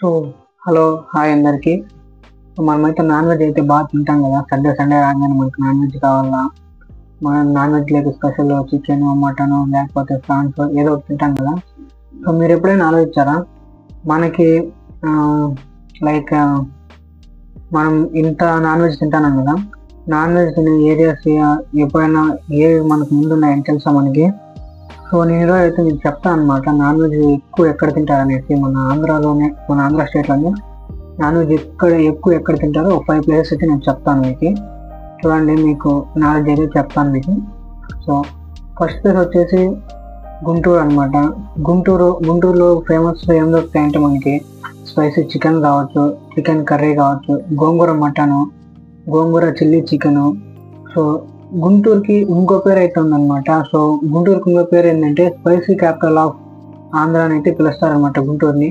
So hello hi అందరికి. మనమైతే non veg అయితే బాగా తింటాం కదా. సండే రాగానే మనకు నాన్ వెజ్ కావాలా, మనం నాన్ వెజ్ లేక స్పెషల్ చికెన్ మటన్ లేకపోతే ప్రాన్స్ ఏదో ఒకటి తింటాం కదా. సో మీరు ఎప్పుడైనా ఆలోచించారా, మనకి లైక్ మనం ఇంత నాన్ వెజ్ తింటాం కదా, నాన్ వెజ్ తినే ఏరియాస్ ఎప్పుడైనా ఏవి మనకు ముందున్నాయని తెలుసా మనకి? సో నేను ఈరోజు అయితే మీకు చెప్తాను అనమాట, నాన్ వెజ్ ఎక్కువ ఎక్కడ తింటారనేసి. మన ఆంధ్ర స్టేట్లోనే నాన్ వెజ్ ఎక్కడ తింటారో ఒక 5 ప్లేసెస్ అయితే నేను చెప్తాను మీకు. చూడండి, మీకు నాలెడ్జ్ అయితే చెప్తాను మీకు. సో ఫస్ట్ ప్లేస్ వచ్చేసి గుంటూరు అనమాట. గుంటూరులో ఫేమస్ ఏం దొరుకుతాయంటే మనకి స్పైసీ చికెన్ కావచ్చు, చికెన్ కర్రీ కావచ్చు, గోంగూర మటను, గోంగూర చిల్లీ చికెను. సో గుంటూరుకి ఇంకో పేరు అయితే ఉందన్నమాట. సో గుంటూరుకి ఇంకో పేరు ఏంటంటే స్పైసీ క్యాపిటల్ ఆఫ్ ఆంధ్ర అని అయితే పిలుస్తారనమాట గుంటూరుని.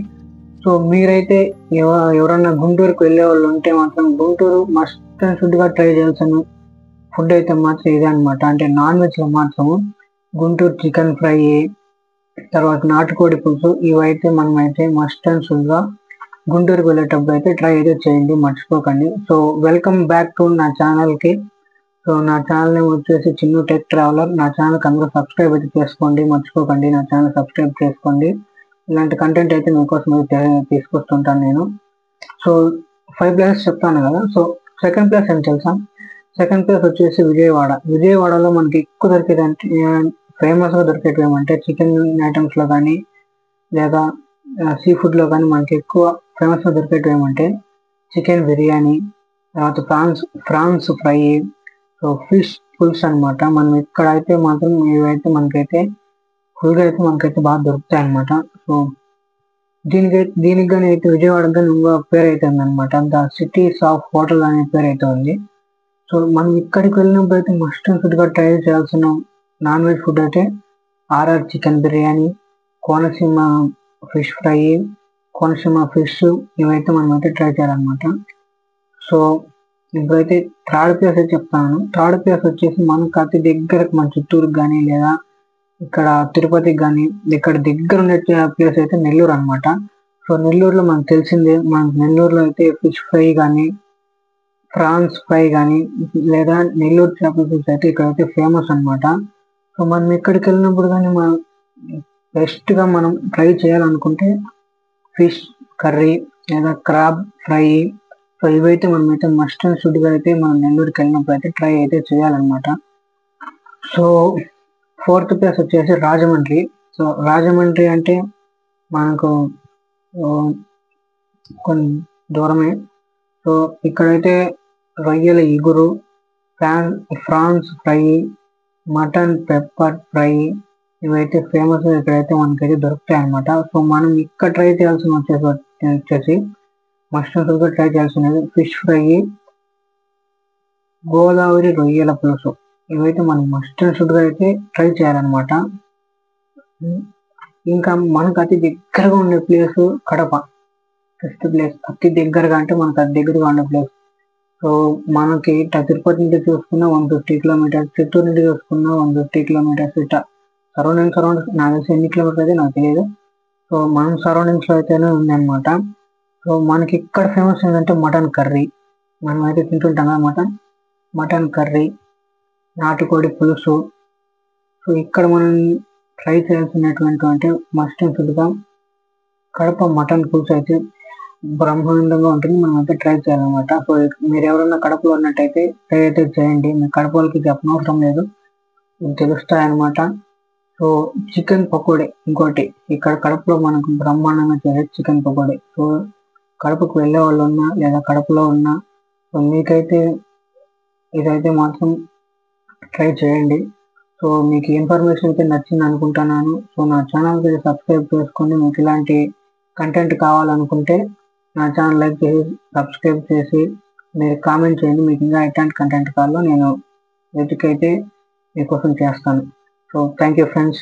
సో మీరైతే ఎవరన్నా గుంటూరుకి వెళ్ళే వాళ్ళు ఉంటే మాత్రం గుంటూరు మస్ట్ అండ్ షుడ్గా ట్రై చేయాల్సిన ఫుడ్ అయితే మాత్రం ఇదే అనమాట. అంటే నాన్ వెజ్లో మాత్రము గుంటూరు చికెన్ ఫ్రై, తర్వాత నాటుకోడి పులుసు, ఇవైతే మనమైతే మస్ట్ అండ్ షుడ్గా గుంటూరుకి వెళ్ళేటప్పుడు అయితే ట్రై అయితే చేయండి, మర్చిపోకండి. సో వెల్కమ్ బ్యాక్ టు నా ఛానల్కి. సో నా ఛానల్ నేమ్ వచ్చేసి చిన్ను టెక్ ట్రావెలర్. నా ఛానల్కి అందరూ సబ్స్క్రైబ్ అయితే చేసుకోండి, మర్చిపోకండి. నా ఛానల్ సబ్స్క్రైబ్ చేసుకోండి. ఇలాంటి కంటెంట్ అయితే మీకోసం అయితే తీసుకొస్తుంటాను నేను. సో 5 ప్లేసెస్ చెప్తాను కదా. సో సెకండ్ ప్లేస్ ఏం తెలుసా? సెకండ్ ప్లేస్ వచ్చేసి విజయవాడలో మనకి ఎక్కువ దొరికేది అంటే ఫేమస్గా దొరికేటివి ఏమంటే చికెన్ ఐటమ్స్లో కానీ లేదా సీ ఫుడ్లో కానీ మనకి ఎక్కువ ఫేమస్గా దొరికేటివి ఏమంటే చికెన్ బిర్యానీ, తర్వాత ప్రాన్స్ ఫ్రై, సో ఫిష్ పుల్స్ అనమాట. మనం ఇక్కడైతే మాత్రం ఇవైతే మనకైతే ఫుల్గా అయితే మనకైతే బాగా దొరుకుతాయి అనమాట. సో దీనికి కానీ అయితే విజయవాడకి కానీ ఇంకో పేరు అయితే ఉందన్నమాట, ద సిటీస్ ఆఫ్ హోటల్ అనే పేరు అయితే ఉంది. సో మనం ఇక్కడికి వెళ్ళినప్పుడు అయితే మస్ట్ అండ్ షుడ్గా ట్రై చేయాల్సిన నాన్ వెజ్ ఫుడ్ అయితే RR chicken biryani, Konaseema fish fry, Konaseema fish, ఇవైతే మనం అయితే ట్రై చేయాలన్నమాట. సో ఇప్పుడైతే థర్డ్ ప్లేస్ అయితే చెప్తాను. థర్డ్ ప్లేస్ వచ్చేసి మనకు అతి దగ్గరకు మన చిత్తూరుకి కానీ లేదా ఇక్కడ తిరుపతికి కానీ ఇక్కడ దగ్గర ఉండే ప్లేస్ అయితే నెల్లూరు అనమాట. సో నెల్లూరులో మనకు తెలిసిందే, మనకు నెల్లూరులో అయితే ఫిష్ ఫ్రై కానీ ప్రాన్స్ ఫ్రై కానీ లేదా నెల్లూరు చేపల పులుసు అయితే ఇక్కడైతే ఫేమస్ అనమాట. సో మనం ఇక్కడికి వెళ్ళినప్పుడు కానీ మనం బెస్ట్గా మనం ట్రై చేయాలనుకుంటే ఫిష్ కర్రీ లేదా క్రాబ్ ఫ్రై, సో ఇవైతే మనమైతే మస్ట్ అండ్ షుడ్గా అయితే మనం నెల్లూరుకి వెళ్ళినప్పుడు అయితే ట్రై అయితే చేయాలన్నమాట. సో ఫోర్త్ ప్లేస్ వచ్చేసి రాజమండ్రి. సో రాజమండ్రి అంటే మనకు కొన్ని దూరమే. సో ఇక్కడైతే రొయ్యల ఇగురు, prawns fry, mutton pepper fry, ఇవైతే ఫేమస్ ఇక్కడైతే మనకైతే దొరుకుతాయి అనమాట. సో మనం ఇక్కడ ట్రై చేయాల్సిన వచ్చేసి మస్ట్ అండ్ షుడ్గా ట్రై చేయాల్సినది ఫిష్ ఫ్రై, గోదావరి రొయ్యల పులుసు, ఇవైతే మనం మస్ట్ అండ్ షుడ్గా అయితే ట్రై చేయాలన్నమాట. ఇంకా మనకు అతి దగ్గరగా ఉండే ప్లేస్ కడప. ఫిఫ్త్ ప్లేస్ అతి దగ్గరగా అంటే మనకు అతి దగ్గరగా ఉండే ప్లేస్. సో మనకి తిరుపతి నుంచి చూసుకున్న 150 కిలోమీటర్స్, చిత్తూరు నుంచి చూసుకున్న 150 కిలోమీటర్స్, ఇట్లా సరౌండింగ్స్ నాకు తెలిసి ఎన్ని కిలోమీటర్స్ అయితే నాకు తెలియదు. సో మనం సరౌండింగ్స్లో అయితేనే ఉందన్నమాట. సో మనకి ఇక్కడ ఫేమస్ ఏంటంటే మటన్ కర్రీ. మనం అయితే తింటుంటాం కదా మటన్ కర్రీ, నాటుకోడి పులుసు. సో ఇక్కడ మనం ట్రై చేయాల్సినటువంటి అంటే మస్ట్ అండ్ షుడ్గా కడప మటన్ పులుసు అయితే బ్రహ్మాండంగా ఉంటుంది, మనం అయితే ట్రై చేయాలన్నమాట. సో మీరు ఎవరన్నా కడపలో ఉన్నట్టయితే ట్రై అయితే చేయండి, మీ కడప వాళ్ళకి చెప్పనవసరం లేదు, తెలుస్తాయన్నమాట. సో చికెన్ పకోడీ ఇంకోటి, ఇక్కడ కడపలో మనకు బ్రహ్మాండంగా చేసే చికెన్ పకోడీ. సో కడపకు వెళ్ళే వాళ్ళు ఉన్నా లేదా కడపలో ఉన్నా సో మీకైతే ఇదైతే మాత్రం ట్రై చేయండి. సో మీకు ఇన్ఫర్మేషన్ అయితే నచ్చింది అనుకుంటున్నాను. సో నా ఛానల్కి సబ్స్క్రైబ్ చేసుకోండి. మీకు ఇలాంటి కంటెంట్ కావాలనుకుంటే నా ఛానల్ లైక్ చేసి సబ్స్క్రైబ్ చేసి మీరు కామెంట్ చేయండి, మీకు ఇంకా ఎట్లాంటి కంటెంట్ కావాలో నేను వెతికైతే మీకోసం చేస్తాను. So thank you friends.